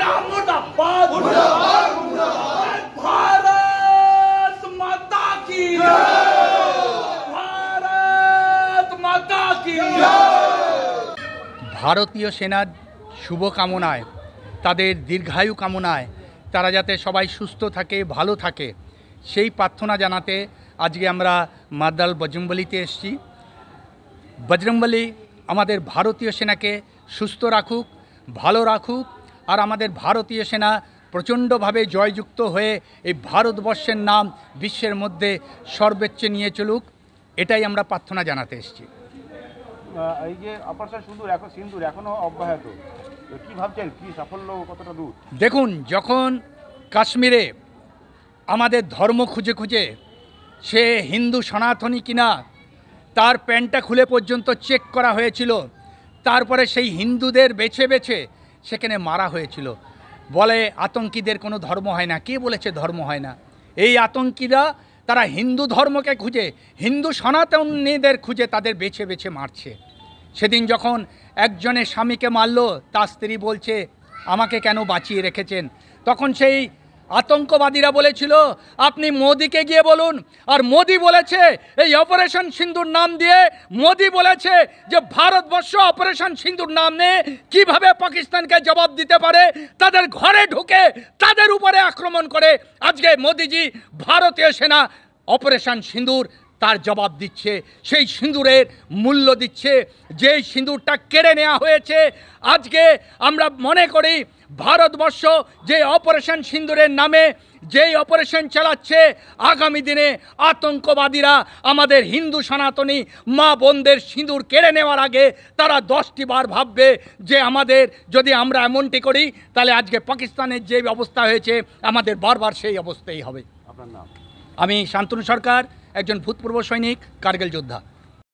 मेरा मुर्दाबाद मुर्दाबाद मुर्दाबाद भारत माता की भारत माता की ভারতীয় সেনার শুভকামনায় তাদের দীর্ঘায়ু কামনায় তারা যাতে সবাই সুস্থ থাকে ভালো থাকে সেই প্রার্থনা জানাতে আজকে আমরা মাদ্রাল বজরংবলীতে এসেছি। বজরংবলী আমাদের ভারতীয় সেনাকে সুস্থ রাখুক, ভালো রাখুক, আর আমাদের ভারতীয় সেনা প্রচণ্ডভাবে জয়যুক্ত হয়ে এই ভারতবর্ষের নাম বিশ্বের মধ্যে সর্বোচ্চে নিয়ে চলুক, এটাই আমরা প্রার্থনা জানাতে এসেছি। এই যে অপারেশন সিন্দুর এখনো অব্যাহত, কি ভাবছেন, কি সাফল্য কতটা দূর? দেখুন, যখন কাশ্মীরে আমাদের ধর্ম খুঁজে খুঁজে সে হিন্দু সনাতনী কিনা তার প্যান্টটা খুলে পর্যন্ত চেক করা হয়েছিল, তারপরে সেই হিন্দুদের বেছে বেছে সেখানে মারা হয়েছিল। বলে আতঙ্কীদের কোনো ধর্ম হয় না। কে বলেছে ধর্ম হয় না? এই আতঙ্কীরা তারা হিন্দু ধর্মকে খুঁজে, হিন্দু সনাতনীদের খুঁজে তাদের বেছে বেছে মারছে। সেদিন যখন একজনের স্বামীকে মারল, তার স্ত্রী বলছে আমাকে কেন বাঁচিয়ে রেখেছেন, তখন সেই আতঙ্কবাদীরা বলেছিল আপনি মোদিকে গিয়ে বলুন। আর মোদি বলেছে, এই অপারেশন সিন্দুর নাম দিয়ে মোদি বলেছে যে ভারতবর্ষ অপারেশন সিন্দুর নাম নিয়ে কীভাবে পাকিস্তানকে জবাব দিতে পারে, তাদের ঘরে ঢুকে তাদের উপরে আক্রমণ করে আজকে মোদিজি ভারতীয় সেনা অপারেশন সিন্দুর তার জবাব দিচ্ছে, সেই সিঁদুরের মূল্য দিচ্ছে। যেই সিঁদুরটা কেড়ে নেওয়া হয়েছে, আজকে আমরা মনে করি ভারতবর্ষ যে অপারেশন সিঁদুরের নামে যেই অপারেশন চালাচ্ছে, আগামী দিনে আতঙ্কবাদীরা আমাদের হিন্দু সনাতনী মা বোনদের সিঁদুর কেড়ে নেওয়ার আগে তারা 10টি বার ভাববে যে আমাদের যদি আমরা এমনটি করি তাহলে আজকে পাকিস্তানের যে অবস্থা হয়েছে আমাদের বারবার সেই অবস্থাই হবে। আপনার নাম? আমি শান্তনু সরকার, একজন ভূতপূর্ব সৈনিক, কার্গিল যোদ্ধা।